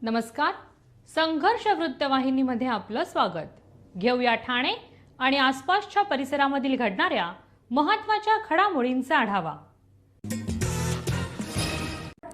नमस्कार. संघर्ष वृत्तवाहिनीमध्ये आपलं स्वागत. घेऊया ठाणे आणि आसपासच्या परिसरामधील घडणाऱ्या महत्त्वाच्या घडामोडींचा आढावा.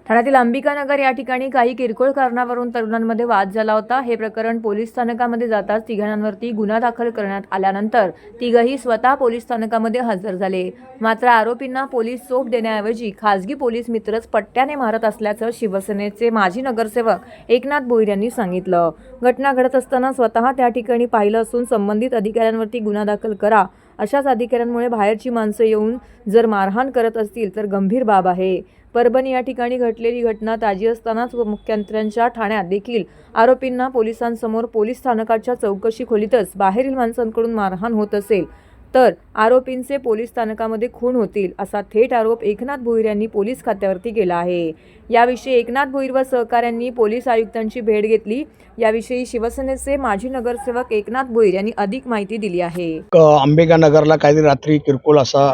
ठाण्यातील अंबिकानगर या ठिकाणी काही किरकोळ कारणावरून तरुणांमध्ये वाद झाला होता. हे प्रकरण पोलीस स्थानकामध्ये जाताच तिघांवरती गुन्हा दाखल करण्यात आल्यानंतर तिघही स्वतः पोलीस स्थानकामध्ये हजर झाले. मात्र आरोपींना पोलीस चोप देण्याऐवजी खासगी पोलीस मित्रच पट्ट्याने मारत असल्याचं शिवसेनेचे माजी नगरसेवक एकनाथ भोईर यांनी सांगितलं. घटना घडत असताना स्वतः त्या ठिकाणी पाहिलं असून संबंधित अधिकाऱ्यांवरती गुन्हा दाखल करा. अशाच अधिकाऱ्यांमुळे बाहेरची माणसं येऊन जर मारहाण करत असतील तर गंभीर बाब आहे. परभणी या ठिकाणी घडलेली घटना ताजी असतानाच मुख्यमंत्र्यांच्या ठाण्यात देखील आरोपींना पोलिसांसमोर पोलीस स्थानकाच्या चौकशी खोलीतच बाहेरील माणसांकडून मारहाण होत असेल तर आरोपींचे पोलीस स्थानकामध्ये खून होतील असा थेट आरोप एकनाथ भोईर यांनी पोलीस खात्यावरती केला आहे. याविषयी एकनाथ भोईर व सहकाऱ्यांनी पोलीस आयुक्तांची भेट घेतली. याविषयी शिवसेनेचे माजी नगरसेवक एकनाथ भोईर यांनी अधिक माहिती दिली आहे. अंबिकानगरला काहीतरी रात्री किरकोळ असा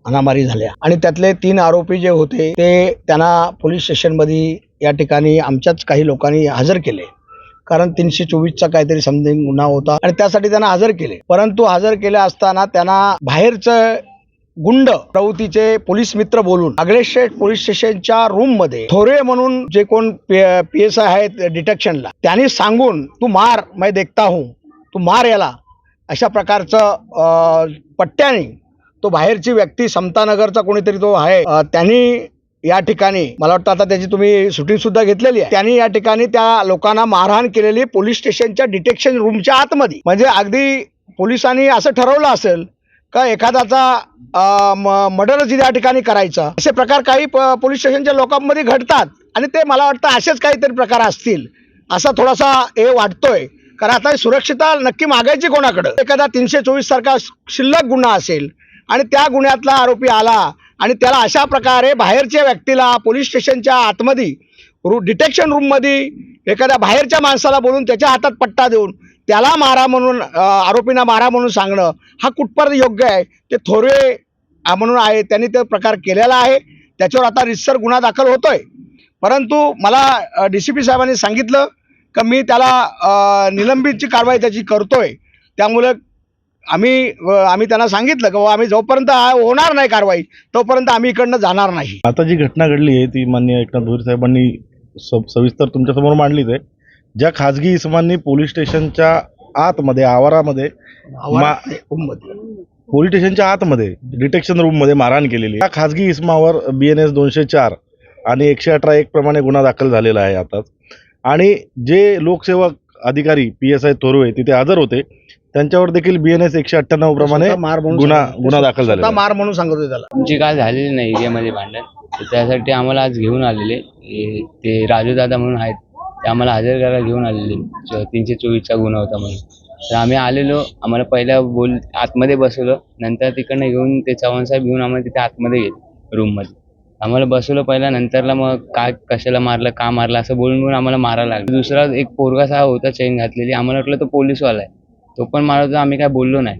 हाणामारी झाल्या आणि त्यातले 3 आरोपी जे होते ते त्यांना पोलीस स्टेशनमध्ये या ठिकाणी आमच्याच काही लोकांनी हजर केले. कारण 324चा काहीतरी समथिंग गुन्हा होता आणि त्यासाठी त्यांना हजर केले. परंतु हजर केले असताना त्यांना बाहेरचं गुंड प्रवृत्तीचे पोलीस मित्र बोलून आगळेशेठ पोलीस स्टेशनच्या रूम मध्ये थोरे म्हणून जे कोण PSI आहेत डिटेक्शनला त्यांनी सांगून तू मार मैं देखता हूं, तू मार याला, अशा प्रकारचं पट्ट्याने तो बाहेरची व्यक्ती समतानगरचा कोणीतरी तो आहे त्यांनी या ठिकाणी मला वाटतं आता त्याची तुम्ही शूटिंग सुद्धा घेतलेली आहे. त्यांनी या ठिकाणी त्या लोकांना मारहाण केलेली पोलीस स्टेशनच्या डिटेक्शन रूमच्या आतमध्ये. म्हणजे अगदी पोलिसांनी असं ठरवलं असेल का एखाद्याचा मर्डरच या ठिकाणी करायचा. असे प्रकार काही पोलीस स्टेशनच्या लोकांमध्ये घडतात आणि ते मला वाटतं असेच काहीतरी प्रकार असतील असा थोडासा हे वाटतोय. कारण आता सुरक्षितता नक्की मागायची कोणाकडे. एखादा 324 सारखा शिल्लक गुन्हा असेल आणि त्या गुन्ह्यातला आरोपी आला आणि त्याला अशा प्रकारे बाहेरच्या व्यक्तीला पोलीस स्टेशनच्या आतमध्ये डिटेक्शन रूममध्ये एखाद्या बाहेरच्या माणसाला बोलून त्याच्या हातात पट्टा देऊन त्याला मारा म्हणून आरोपींना मारा म्हणून सांगणं हा कुठपर्यंत योग्य आहे. ते थोरवे म्हणून आहे त्यांनी ते प्रकार केलेला आहे. त्याच्यावर आता रितसर गुन्हा दाखल होतोय. परंतु मला DCP साहेबांनी सांगितलं का मी त्याला निलंबितची कारवाई त्याची करतोय. त्यामुळे आम्ही त्यांना सांगितलं की आम्ही जोपर्यंत होणार नाही कारवाई तोपर्यंत आम्ही इकडनं जाणार नाही. आता जी घटना घडली आहे ती माननीय एकनाथ भोईर साहेबांनी सविस्तर तुमच्यासमोर मांडलीच आहे. ज्या खाजगी इसमांनी पोलीस स्टेशनच्या आतमध्ये आवारामध्ये पोलीस स्टेशनच्या आतमध्ये डिटेक्शन रूममध्ये मारहाण केलेली. त्या खाजगी इसमावर BNS 204 आणि 118 प्रमाणे गुन्हा दाखल झालेला आहे आताच. आणि जे लोकसेवक अधिकारी PSI थोरवे तिथे हजर होते त्यांच्यावर देखील BNS 198 प्रमाणे गुन्हा दाखल झाला. मार म्हणून सांगत होते त्याला. तुमची काय झालेली नाही एरियामध्ये भांडण, त्यासाठी आम्हाला आज घेऊन आलेले ते राजू दादा म्हणून आहेत ते आम्हाला हजर करायला घेऊन आलेले. 324चा गुन्हा होता म्हणून. तर आम्ही आलेलो, आम्हाला पहिल्या आतमध्ये बसवलं, नंतर तिकडनं घेऊन ते चव्हाण साहेब घेऊन आम्हाला तिथे आतमध्ये गेले रूममध्ये. आम्हाला बसवलं पहिला, नंतरला मग काय कशाला मारलं का मारलं असं बोलून आम्हाला मारायला लागलं. दुसरा एक पोरगा साहेब होता चेन घातलेली, आम्हाला वाटलं तो पोलीसवाला आहे, तो पण मारत होता, आम्ही काय बोललो नाही.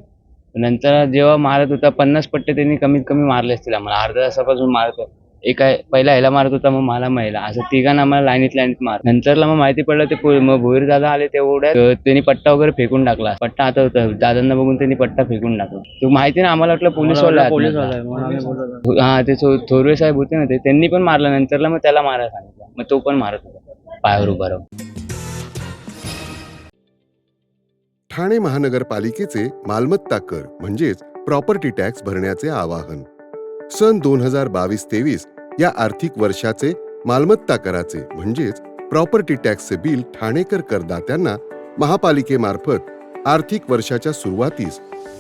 नंतर जेव्हा मारत होता 50 पट्टे त्यांनी कमीत कमी मारले असतील आम्हाला. अर्धा तासापासून मारत होता. एक पहिला ह्याला मारत होता, मग मला महिला, असं तिघांना आम्हाला लाईनीत मार. नंतरला मग माहिती पडलं ते मग भोईर दादा आले तेवढ्यात त्यांनी पट्टा वगैरे फेकून टाकला. पट्टा आता होता दादांना बघून त्यांनी पट्टा फेकून टाकला. तो माहिती ना आम्हाला वाटलं पोलीसवाला. हा ते थोरवे साहेब होते ना ते त्यांनी पण मारलं. नंतरला मग त्याला मारायला सांगितलं, मग तो पण मारत होता पायावर उभा राहून. ठाणे महानगरपालिकेचे मालमत्ता कर म्हणजेच प्रॉपर्टी टॅक्स भरण्याचे आवाहन. सन 2022-23 या आर्थिक वर्षाचे मालमत्ता कराचे म्हणजेच प्रॉपर्टी टॅक्सचे बिल ठाणेकर करदात्यांना महापालिकेमार्फत आर्थिक वर्षाच्या सुरुवातीस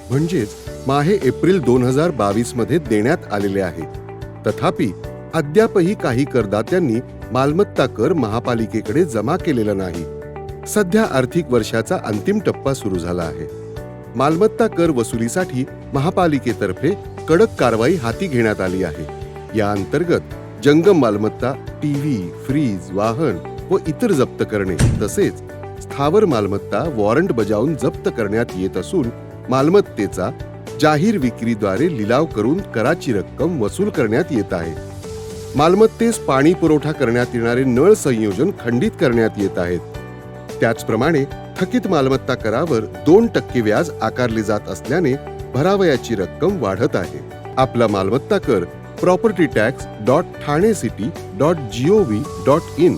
म्हणजेच माहे एप्रिल 2022 मध्ये देण्यात आलेले आहे. तथापि अद्यापही काही करदात्यांनी मालमत्ता कर महापालिकेकडे जमा केलेला नाही. सध्या आर्थिक वर्षाचा अंतिम टप्पा सुरू झाला आहे. मालमत्ता कर वसुलीसाठी महापालिकेतर्फे कडक कारवाई हाती घेण्यात आली आहे. या अंतर्गत जंगम मालमत्ता, TV, फ्रीज, वाहन व इतर जप्त करणे तसेच स्थावर मालमत्ता वॉरंट बजावून जप्त करण्यात येत असून मालमत्तेचा जाहीर विक्रीद्वारे लिलाव करून कराची रक्कम वसूल करण्यात येत आहे. मालमत्तेस पाणी पुरवठा करण्यात येणारे नळ संयोजन खंडित करण्यात येत आहेत. त्याचप्रमाणे थकीत मालमत्ता करावर 2% व्याज आकारले जात असल्याने भरावयाची रक्कम वाढत आहे. आपला मालमत्ता कर propertytax.thanecity.gov.in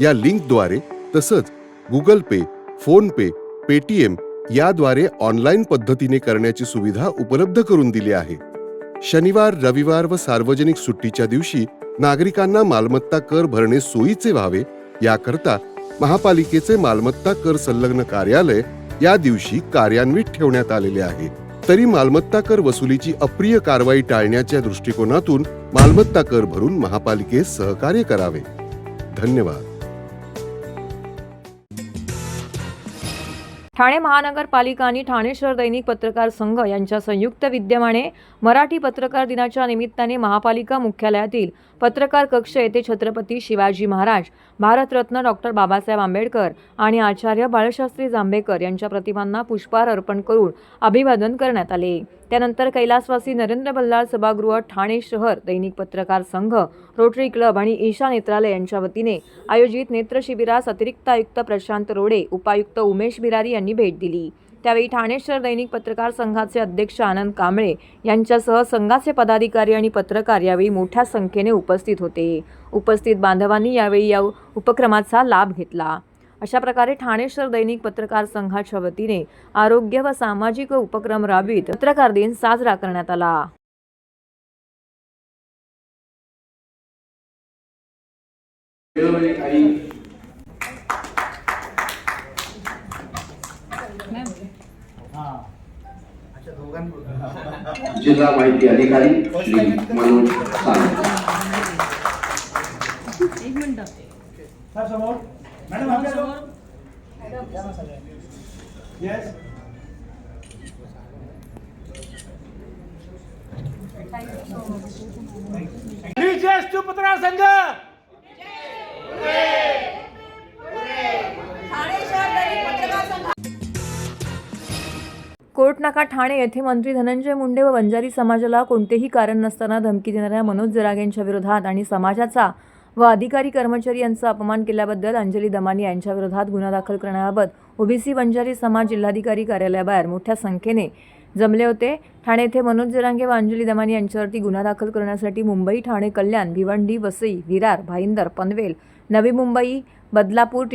या लिंकद्वारे तसंच गुगल पे, फोन पे, पेटीएम याद्वारे ऑनलाईन पद्धतीने करण्याची सुविधा उपलब्ध करून दिली आहे. शनिवार, रविवार व सार्वजनिक सुट्टीच्या दिवशी नागरिकांना मालमत्ता कर भरणे सोयीचे व्हावे याकरता महापालिकेचे मालमत्ता कर संलग्न कार्यालय या दिवशी कार्यान्वित ठेवण्यात आलेले आहे. तरी मालमत्ता कर वसुलीची अप्रिय कारवाई टाळण्याच्या दृष्टिकोनातून मालमत्ता कर भरून महापालिकेस सहकार्य करावे. धन्यवाद. ठाणे महानगरपालिका आणि ठाणे शहर दैनिक पत्रकार संघ यांच्या संयुक्त विद्यमाने मराठी पत्रकार दिनाच्या निमित्ताने महापालिका मुख्यालयातील पत्रकार कक्ष येथे छत्रपती शिवाजी महाराज, भारतरत्न डॉक्टर बाबासाहेब आंबेडकर आणि आचार्य बाळशास्त्री जांभेकर यांच्या प्रतिमांना पुष्पहार अर्पण करून अभिवादन करण्यात आले. त्यानंतर कैलासवासी नरेंद्र बल्लाळ सभागृह, ठाणे शहर दैनिक पत्रकार संघ, रोटरी क्लब आणि ईशा नेत्रालय यांच्या वतीने आयोजित नेत्र शिबिरास अतिरिक्त आयुक्त प्रशांत रोडे, उपायुक्त उमेश बिरारी यांनी भेट दिली. त्यावेळी ठाणे शहर दैनिक पत्रकार संघाचे अध्यक्ष आनंद कांबळे यांच्यासह संघाचे पदाधिकारी आणि पत्रकार यावेळी मोठ्या संख्येने उपस्थित होते. उपस्थित बांधवांनी यावेळी या उपक्रमाचा लाभ घेतला. अशा प्रकारे ठाणे शहर दैनिक पत्रकार संघाच्या वतीने आरोग्य व सामाजिक उपक्रम राबवित पत्रकार दिन साजरा करण्यात आला. जिल्हा माहिती अधिकारी श्री मनोज सावंत. पत्रकार संघ कोर्टनाका ठाणे येथे मंत्री धनंजय मुंडे व बंजारी समाजाला कोणतेही कारण नसताना धमकी देणाऱ्या मनोज जरांगेंच्या विरोधात आणि समाजाचा व अधिकारी कर्मचारी यांचा अपमान केल्याबद्दल अंजली दमानी यांच्या विरोधात गुन्हा दाखल करण्याबाबत ओबीसी बंजारी समाज जिल्हाधिकारी कार्यालयाबाहेर मोठ्या संख्येने जमले होते. ठाणे येथे मनोज जरांगे व अंजली दमानी यांच्यावरती गुन्हा दाखल करण्यासाठी मुंबई, ठाणे, कल्याण, भिवंडी, वसई, विरार, भाईंदर, पनवेल, नवी मुंबई, बदलापूर,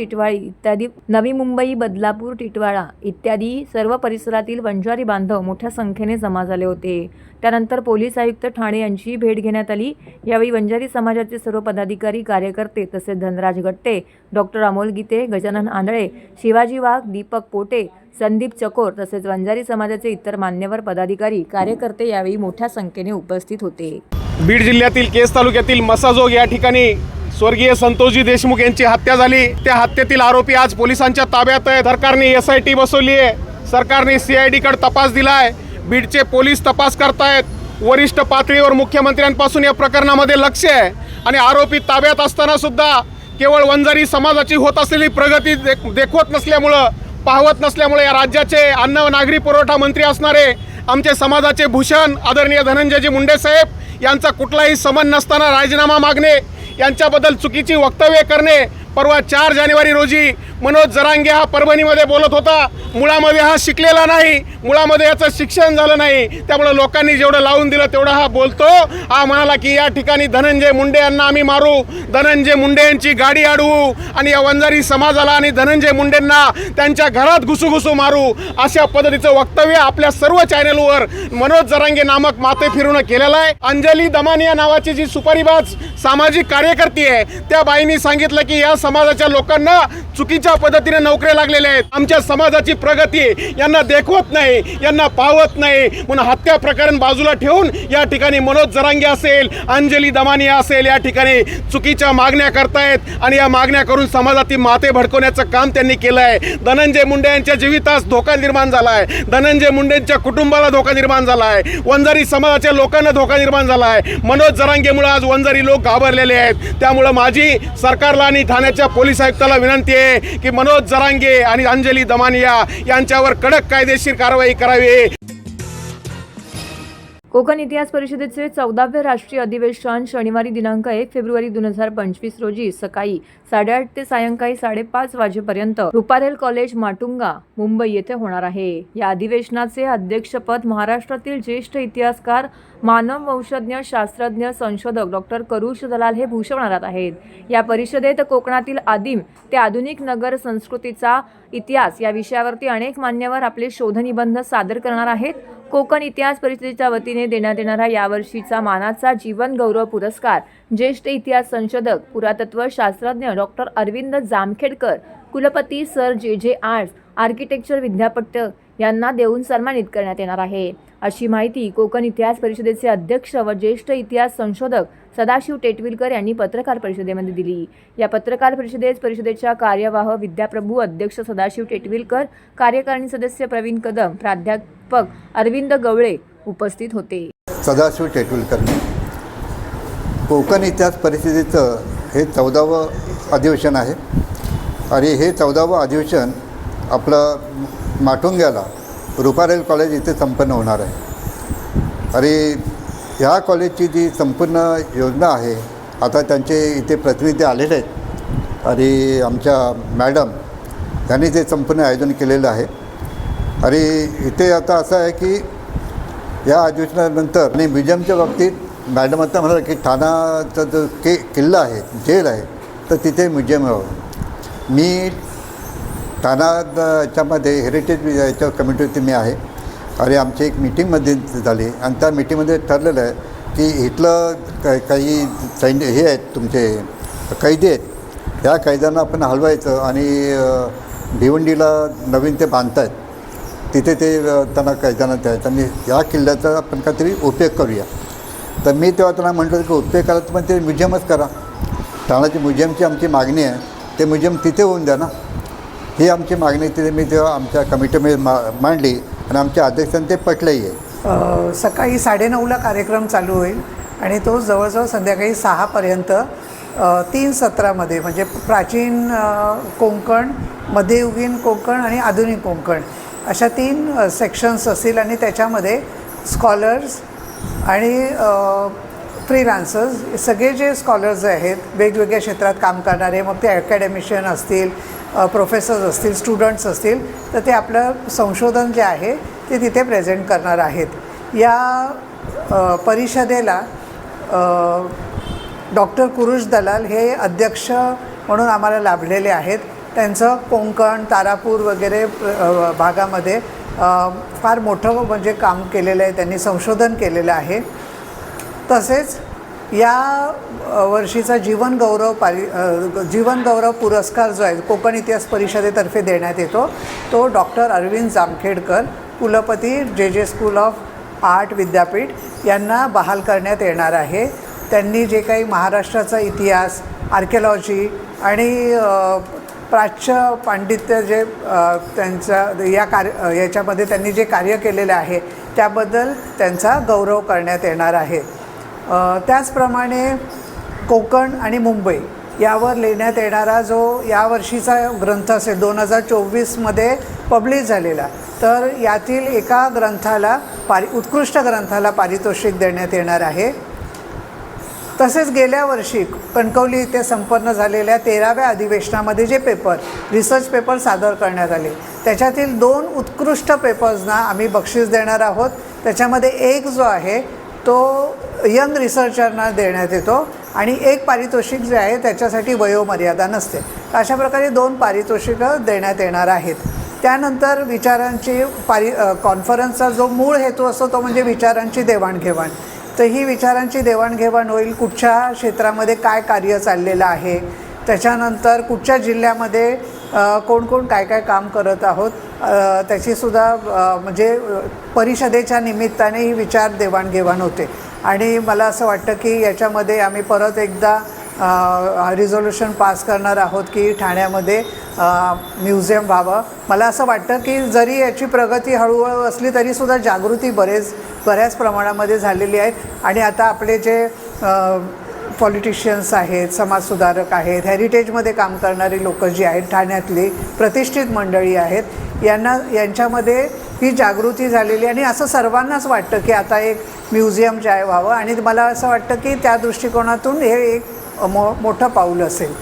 टिटवाळा इत्यादी सर्व परिसरातील बंजारी बांधव मोठ्या संख्येने जमा झाले होते. त्यानंतर पोलीस आयुक्त ठाणे यांची भेट घेण्यात आली. यावेळी बंजारी समाजाचे सर्व पदाधिकारी, कार्यकर्ते तसेच धनराज गट्टे, डॉक्टर अमोल गीते, गजानन आंधळे, शिवाजी वाघ, दीपक पोटे, संदीप चकोर तसेच बंजारी समाजाचे इतर मान्यवर पदाधिकारी, कार्यकर्ते यावेळी मोठ्या संख्येने उपस्थित होते. बीड जिल्ह्यातील केज तालुक्यातील मसाजोग या ठिकाणी स्वर्गीय संतोषजी देशमुख यांची हत्या झाली. त्या हत्येतील आरोपी आज पोलिसांच्या ताब्यात आहे. सरकारने SIT बसवली आहे. सरकारने CID कडे तपास दिलाय. बीडचे पोलीस तपास करतायत. वरिष्ठ पातळीवर मुख्यमंत्र्यांपासून या प्रकरणामध्ये लक्ष आहे आणि आरोपी ताब्यात असताना सुद्धा केवळ वंजारी समाजाची होत असलेली प्रगती देखवत नसल्यामुळं, पाहत नसल्यामुळे या राज्याचे अन्न व नागरी पुरवठा मंत्री असणारे आमचे समाजाचे भूषण आदरणीय धनंजयजी मुंडे साहेब यांचा कुठलाही समन नसताना राजीनामा मागणे, यांच्याबद्दल चुकीची वक्तव्य करणे. परवा 4 जानेवारी रोजी मनोज जरांगे हा परभणीमध्ये बोलत होता. मुळामध्ये हा शिकलेला नाही, मुळामध्ये याचं शिक्षण झालं नाही. त्यामुळे लोकांनी जेवढं लावून दिलं तेवढं हा बोलतो. हा म्हणाला की या ठिकाणी धनंजय मुंडे यांना आम्ही मारू, धनंजय मुंडे यांची गाडी अडवू आणि या वंजारी समाजाला आणि धनंजय मुंडेंना त्यांच्या घरात घुसूघुसू मारू, अशा पद्धतीचं वक्तव्य आपल्या सर्व चॅनलवर मनोज जरांगे नामक माते फिरून केलेलं आहे. अंजली दमानी या नावाची जी सुपारीबाज सामाजिक कार्यकर्ती आहे, त्या बाईंनी सांगितलं की या समाजाच्या लोकांना चुकीच्या पद्धतीने नोकऱ्या लागलेल्या आहेत. आमच्या समाजाची प्रगती यांना देखवत नाही, यांना पावत नाही. म्हणून हत्या प्रकरण बाजूला ठेवून या ठिकाणी मनोज जरांगे असेल, अंजली दमानी असेल, या ठिकाणी चुकीच्या मागण्या करतायत आणि या मागण्या करून समाजातील माते भडकवण्याचं काम त्यांनी केलं आहे. धनंजय मुंडे यांच्या जीवितास धोका निर्माण झाला आहे. धनंजय मुंडेंच्या कुटुंबाला धोका निर्माण झाला आहे. वंजारी समाजाच्या लोकांना धोका निर्माण झाला आहे. मनोज जरांगेमुळे आज वंजारी लोक घाबरलेले आहेत. त्यामुळे माझी सरकारला आणि ठाण्याच्या पोलीस आयुक्ताला विनंती आहे की मनोज जरांगे आणि अंजली दमानिया यांच्यावर कडक कायदेशीर कारवाई करावी. कोकण इतिहास परिषदेचे 14वे राष्ट्रीय अधिवेशन शनिवारी दिनांक 1 फेब्रुवारी 2025 रोजी सकाळी 8:30 ते सायंकाळी 5:30 वाजेपर्यंत रुपारेल कॉलेज माटुंगा मुंबई येथे होणार आहे. या अधिवेशनाचे अध्यक्षपद महाराष्ट्रातील ज्येष्ठ इतिहासकार, मानव वंशज्ञ, शास्त्रज्ञ, संशोधक डॉक्टर करुष दलाल हे भूषवणार आहेत. या परिषदेत कोकणातील आदिम ते आधुनिक नगर संस्कृतीचा इतिहास या विषयावरती अनेक मान्यवर आपले शोधनिबंध सादर करणार आहेत. कोकण इतिहास परिषदेच्या वतीने देण्यात येणारा यावर्षीचा मानाचा जीवन गौरव पुरस्कार ज्येष्ठ इतिहास संशोधक, पुरातत्व शास्त्रज्ञ डॉक्टर अरविंद जामखेडकर, कुलपती सर जे आर्ट्स, आर्किटेक्चर विद्यापीठ यांना देऊन सन्मानित करण्यात येणार आहे. अशी माहिती कोकण इतिहास परिषदेचे अध्यक्ष व ज्येष्ठ इतिहास संशोधक सदाशिव टेटविलकर यांनी पत्रकार परिषदेमध्ये दिली. या पत्रकार परिषदेत परिषदेच्या कार्यवाह विद्याप्रभू अध्यक्ष सदाशिव टेटविलकर, कार्यकारिणी सदस्य प्रवीण कदम, प्राध्यापक अरविंद गवळे उपस्थित होते. सदाशिव टेटविलकर. कोकण इतिहास परिषदेचं हे 14वं अधिवेशन आहे आणि हे 14वं अधिवेशन आपलं माटुंग्याला रुपारेल कॉलेज इथे संपन्न होणार आहे. आणि ह्या कॉलेजची जी संपूर्ण योजना आहे, आता त्यांचे इथे प्रतिनिधी आलेले आहेत आणि आमच्या मॅडम यांनी ते संपूर्ण आयोजन केलेलं आहे. आणि इथे आता असं आहे की या अधिवेशनानंतर आणि म्युझियमच्या बाबतीत मॅडम आता म्हणाला की ठाण्याचा जो किल्ला आहे, जेल आहे, तर तिथे म्युझियम हवं. मी ठाणा याच्यामध्ये हेरिटेज याच्या कमिटीवरती मी आहे आणि आमची एक मीटिंगमध्ये झाली आणि त्या मीटिंगमध्ये ठरलेलं आहे की इथलं काही हे आहेत तुमचे कैदी आहेत, त्या कैद्यांना आपण हलवायचं आणि भिवंडीला नवीन ते बांधतायत तिथे ते त्यांना कैद्यांना द्यायचं आणि या किल्ल्याचा आपण काहीतरी उपयोग करूया. तर मी तेव्हा त्यांना म्हटलं की उपयोग करायचं पण ते म्युझियमच करा. ठाण्याची म्युझियमची आमची मागणी आहे, ते म्युझियम तिथे होऊन द्या ना, ही आमची मागणी तिथे मी तेव्हा आमच्या कमिटीमध्ये मांडली आणि आमच्या अध्यक्षांनी ते पटलंही आहे. सकाळी 9:30ला कार्यक्रम चालू होईल आणि तो जवळजवळ संध्याकाळी 6पर्यंत 3 सत्रामध्ये म्हणजे प्राचीन कोकण, मध्ययुगीन कोकण आणि आधुनिक कोकण अशा 3 सेक्शन्स असतील आणि त्याच्यामध्ये स्कॉलर्स आणि फ्रीलान्सर्स सगळे जे स्कॉलर्स आहेत वेगवेगळ्या क्षेत्रात काम करणारे, मग ते अकॅडमिशियन असतील, प्रोफेसर्स असतील, स्टुडंट्स असतील, तर ते आपलं संशोधन जे आहे ते तिथे प्रेझेंट करणार आहेत. या परिषदेला डॉक्टर कुरुष दलाल हे अध्यक्ष म्हणून आम्हाला लाभलेले आहेत. त्यांचं कोकण, तारापूर वगैरे भागामध्ये फार मोठं म्हणजे काम केलेलं आहे, त्यांनी संशोधन केलेलं आहे. तसेच या वर्षीचा जीवन गौरव पुरस्कार जो आहे कोकण इतिहास परिषदेतर्फे देण्यात येतो, तो डॉक्टर अरविंद जामखेडकर, कुलपती जे स्कूल ऑफ आर्ट विद्यापीठ यांना बहाल करण्यात येणार आहे. त्यांनी जे काही महाराष्ट्राचा इतिहास, आर्किओलॉजी आणि प्राच्य पांडित्य जे त्यांच्या याच्यामध्ये त्यांनी जे कार्य केलेलं आहे त्याबद्दल त्यांचा गौरव करण्यात येणार आहे. त्याचप्रमाणे कोकण आणि मुंबई यावर लिहिण्यात येणारा जो यावर्षीचा ग्रंथ असेल 2024मध्ये पब्लिश झालेला, तर यातील एका ग्रंथाला उत्कृष्ट ग्रंथाला पारितोषिक देण्यात येणार आहे. तसेच गेल्या वर्षी कणकवली इथे संपन्न झालेल्या 13व्या अधिवेशनामध्ये जे रिसर्च पेपर सादर करण्यात आले, त्याच्यातील 2 उत्कृष्ट पेपर्सना आम्ही बक्षीस देणार आहोत. त्याच्यामध्ये एक जो आहे तो यंग रिसर्चरना देण्यात येतो आणि एक पारितोषिक जे आहे त्याच्यासाठी वयोमर्यादा नसते. अशा प्रकारे 2 पारितोषिकं देण्यात येणार आहेत. त्यानंतर विचारांची कॉन्फरन्सचा जो मूळ हेतू असतो तो म्हणजे विचारांची देवाणघेवाण. तर ही विचारांची देवाणघेवाण होईल, कुठच्या क्षेत्रामध्ये काय कार्य चाललेलं आहे, त्याच्यानंतर कुठच्या जिल्ह्यामध्ये कोण कोण काय काय काम करत आहोत, त्याचीसुद्धा म्हणजे परिषदेच्या निमित्ताने ही विचार देवाणघेवाण होते. आणि मला असं वाटतं की याच्यामध्ये आम्ही परत एकदा रिझोल्युशन पास करणार आहोत की ठाण्यामध्ये म्युझियम व्हावं. मला असं वाटतं की जरी याची प्रगती हळूहळू असली तरीसुद्धा जागृती बऱ्याच प्रमाणामध्ये झालेली आहे. आणि आता आपले जे पॉलिटिशियन्स आहेत, समाजसुधारक आहेत, हेरिटेजमध्ये काम करणारी लोकं जी आहेत, ठाण्यातली प्रतिष्ठित मंडळी आहेत, यांच्यामध्ये ही जागृती झालेली आणि असं सर्वांनाच वाटतं की आता एक म्युझियम चाय व्हावं आणि मला असं वाटतं की त्या दृष्टिकोनातून हे एक मोठं पाऊल असेल.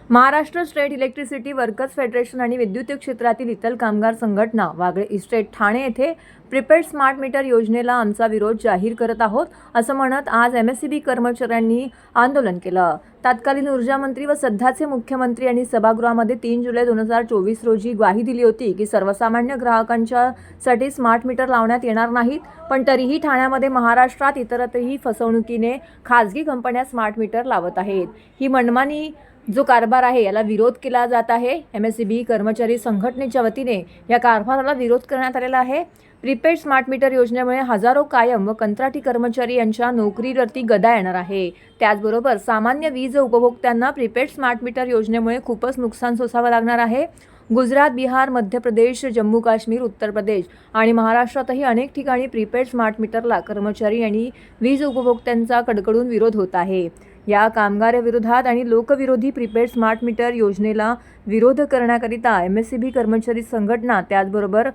Maharashtra state electricity workers federation आणि विद्युत क्षेत्रातील इतर कामगार संघटना वागळे इस्टेट ठाणे येथे प्रीपेड स्मार्ट मीटर योजनेला आमचा विरोध जाहीर करत आहोत असं म्हणत आज MSEB कर्मचाऱ्यांनी आंदोलन केलं. तत्कालीन ऊर्जा मंत्री व सध्याचे मुख्यमंत्री यांनी सभागृहामध्ये 3 जुलै 2024 रोजी ग्वाही दिली होती की सर्वसामान्य ग्राहकांच्यासाठी स्मार्ट मीटर लावण्यात येणार नाहीत, पण तरीही ठाण्यामध्ये महाराष्ट्रात इतरत्रही फसवणुकीने खाजगी कंपन्या स्मार्ट मीटर लावत आहेत. ही मनमानी जो कारभार आहे याला विरोध केला जात आहे. MSEB कर्मचारी संघटनेच्या वतीने या कारभाराला विरोध करण्यात आलेला आहे. प्रीपेड स्मार्ट मीटर योजनेमुळे हजारो कायम व कंत्राटी कर्मचारी यांच्या नोकरीवरती गदा येणार आहे. त्याचबरोबर सामान्य वीज उपभोक्त्यांना प्रीपेड स्मार्ट मीटर योजनेमुळे खूपच नुकसान सोसावं लागणार आहे. गुजरात, बिहार, मध्य प्रदेश, जम्मू काश्मीर, उत्तर प्रदेश आणि महाराष्ट्रातही अनेक ठिकाणी प्रीपेड स्मार्ट मीटरला कर्मचारी आणि वीज उपभोक्त्यांचा कडकडून विरोध होत आहे. या कामगाराविरोधात आणि लोकविरोधी प्रीपेड स्मार्ट मीटर योजनेला विरोध करण्याकरिता MSEB कर्मचारी संघटना, त्याचबरोबर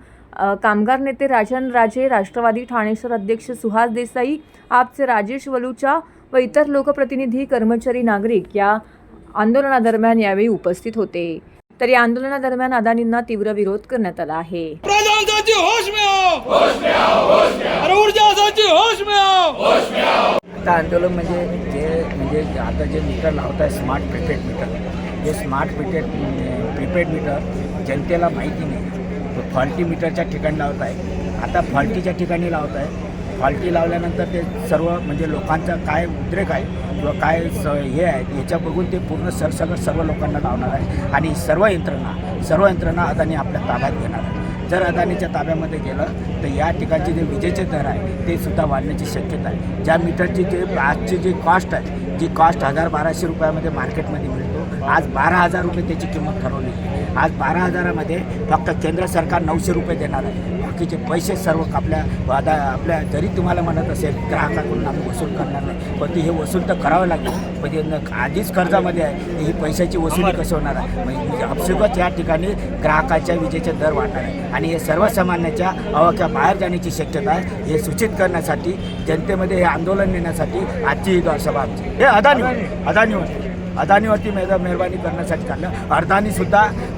कामगार नेते राजन राजे, राष्ट्रवादी ठाणे शहर अध्यक्ष सुहास देसाई, आपचे राजेश वलूचा व इतर लोकप्रतिनिधी, कर्मचारी, नागरिक या आंदोलनादरम्यान यावेळी उपस्थित होते. तर या आंदोलनादरम्यान अदानींना तीव्र विरोध करण्यात आला आहे. आता आंदोलन म्हणजे आता जे मीटर लावत आहे स्मार्ट प्रीपेड मीटर, हे स्मार्ट प्रीपेड मीटर जनतेला माहिती नाही. फॉल्टी मीटरच्या ठिकाणी लावत आहे. आता फॉल्टीच्या ठिकाणी लावत आहे. फॉल्टी लावल्यानंतर ते सर्व म्हणजे लोकांचा काय उद्रेक आहे किंवा काय हे आहे याच्या बघून ते पूर्ण सर्व लोकांना लावणार आहे आणि सर्व यंत्रणा अदानी आपल्या ताब्यात घेणार आहे. जर अदानीच्या ताब्यामध्ये गेलं तर या ठिकाणचे जे विजेचे दर आहे ते सुद्धा वाढण्याची शक्यता आहे. ज्या मीटरची आजची जी कॉस्ट आहे, जी कॉस्ट 1000-1200 रुपयामध्ये मार्केटमध्ये मिळतो, आज 12,000 रुपये त्याची किंमत ठरवली. आज 12,000मध्ये फक्त केंद्र सरकार 900 रुपये देणार आहे. बाकीचे पैसे सर्व आपल्या जरी तुम्हाला म्हणत असेल ग्राहकाकडून आम्ही वसूल करणार नाही, पण ते हे वसूल तर करावं लागेल. म्हणजे आधीच कर्जामध्ये आहे, ही पैशाची वसुली कशी होणार आहे? म्हणजे अपसुकच या ठिकाणी ग्राहकाच्या विजेचे दर वाढणार आहे आणि हे सर्वसामान्याच्या आवाक्या बाहेर जाण्याची शक्यता आहे. हे सूचित करण्यासाठी, जनतेमध्ये हे आंदोलन नेण्यासाठी आजची ही सभा आमची. हे अदानीवरती मेहरबानी करण्यासाठी काढलं.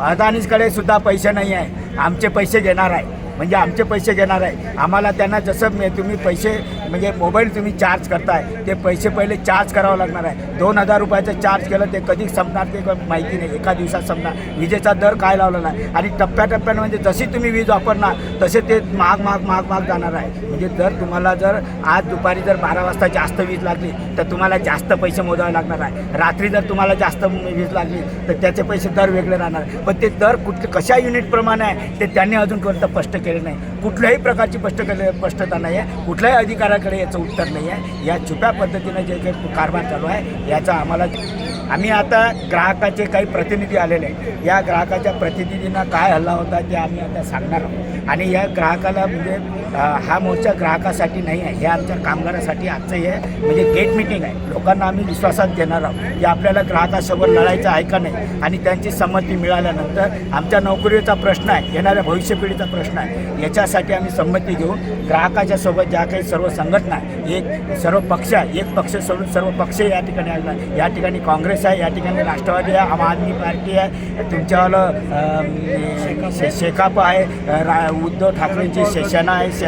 अदानीकडे सुद्धा पैसे नाही आहे. आमचे पैसे घेणार आहे, म्हणजे आमचे पैसे घेणार आहे. आम्हाला त्यांना जसं तुम्ही पैसे म्हणजे मोबाईल तुम्ही चार्ज करताय ते पैसे पहिले चार्ज करावं लागणार आहे. 2000 रुपयाचं चार्ज केलं ते कधी संपणार ते माहिती नाही, एका दिवसात संपणार. विजेचा दर काय लावलेला आहे आणि टप्प्याटप्प्यानं म्हणजे जशी तुम्ही वीज वापरणार तसे ते महाग जाणार आहे. म्हणजे तुम्हाला जर आज दुपारी जर 12 वाजता जास्त वीज लागली तर तुम्हाला जास्त पैसे मोजावे लागणार आहे. रात्री जर तुम्हाला जास्त वीज लागली तर त्याचे पैसे दर वेगळे राहणार. पण ते दर कशा युनिटप्रमाणे आहे ते त्यांनी अजूनपर्यंत स्पष्ट केले नाही. कुठल्याही प्रकारची स्पष्टता नाही आहे. कुठल्याही अधिकाऱ्याकडे याचं उत्तर नाही आहे. या छुप्या पद्धतीनं जे काही कारभार चालू आहे याचा आम्ही आता ग्राहकाचे काही प्रतिनिधी आलेले आहेत. या ग्राहकाच्या प्रतिनिधींना काय हल्ला होता ते आम्ही आता सांगणार आहोत. आणि या ग्राहकाला म्हणजे हा मोर्चा ग्राहकासाठी नाही आहे, हे आमच्या कामगारासाठी आजचं हे म्हणजे गेट मीटिंग आहे. लोकांना आम्ही विश्वासात घेणार आहोत की आपल्याला ग्राहकासोबत लढायचं आहे का नाही. आणि त्यांची संमती मिळाल्यानंतर आमच्या नोकरीचा प्रश्न आहे, येणाऱ्या भविष्यपिढीचा प्रश्न आहे, याच्यासाठी आम्ही संमती घेऊन ग्राहकाच्या सोबत ज्या काही सर्व संघटना आहे, सर्व पक्ष आहे, एक पक्ष सोडून सर्व पक्ष या ठिकाणी आला. या ठिकाणी काँग्रेस आहे, या ठिकाणी राष्ट्रवादी आहे, आम आदमी पार्टी आहे, तुमच्यावालं शेकाप आहे, उद्धव ठाकरेंची सेना आहे,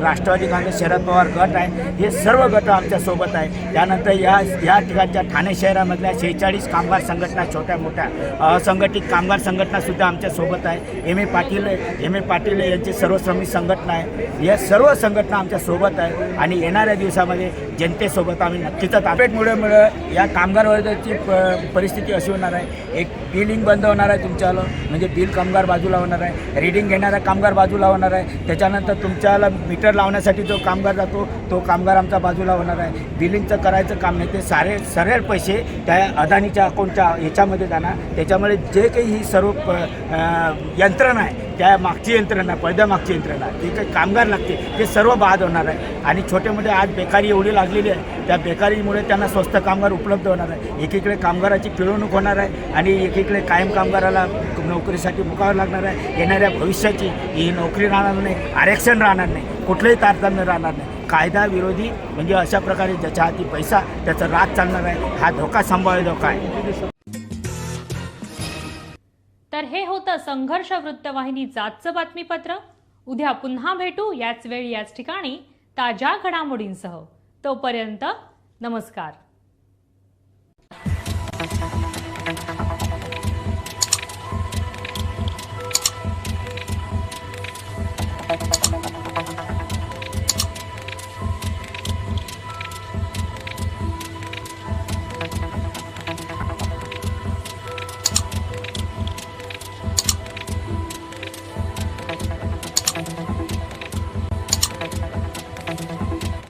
राष्ट्रवादी काँग्रेस, शरद पवार गट आहे. हे सर्व गट आमच्यासोबत आहे. त्यानंतर या ठिकाणच्या ठाणे शहरामधल्या 46 कामगार संघटना, छोट्या मोठ्या असंघटित कामगार संघटनासुद्धा आमच्यासोबत आहे. एम ए पाटील यांची सर्व श्रमिक संघटना आहे. या सर्व संघटना आमच्यासोबत आहे आणि येणाऱ्या दिवसामध्ये जनतेसोबत आम्ही नक्कीच अपडेटमुळे या कामगार वर्गाची परिस्थिती अशी होणार आहे. एक बिलिंग बंद होणार आहे तुमच्याला, म्हणजे बिल कामगार बाजूला होणार आहे, रीडिंग घेणारा कामगार बाजूला होणार आहे. त्याच्यानंतर तुमच्याला मीटर लावण्यासाठी जो कामगार जातो तो कामगार आमचा बाजूला होणार आहे. बिलिंगचं करायचं काम नाही, ते सरळ पैसे त्या अदानीच्या अकाउंटच्या ह्याच्यामध्ये जाणार. त्याच्यामुळे जे काही ही सर्व यंत्रणा आहे, त्या मागची यंत्रणा, पडद्यामागची यंत्रणा, जे काही कामगार लागते ते सर्व बाद होणार आहे. आणि छोटे मोठे आज बेकारी एवढी लागलेली आहे, त्या बेकारीमुळे त्यांना स्वस्त कामगार उपलब्ध होणार आहे. एकीकडे कामगाराची पिळवणूक होणार आहे आणि एकीकडे कायम कामगाराला नोकरीसाठी मुकावं लागणार आहे. येणाऱ्या भविष्याची ही नोकरी राहणार नाही, आरक्षण राहणार नाही, कुठलंही तारतम्य राहणार नाही. कायदा विरोधी म्हणजे अशा प्रकारे ज्याच्या हाती पैसा त्याचा राज चालणार आहे. हा धोका संभाव्य धोका आहे. तर हे होतं संघर्ष वृत्तवाहिनीचं आजचं बातमीपत्र. उद्या पुन्हा भेटू याच वेळी याच ठिकाणी ताज्या घडामोडींसह. तोपर्यंत नमस्कार.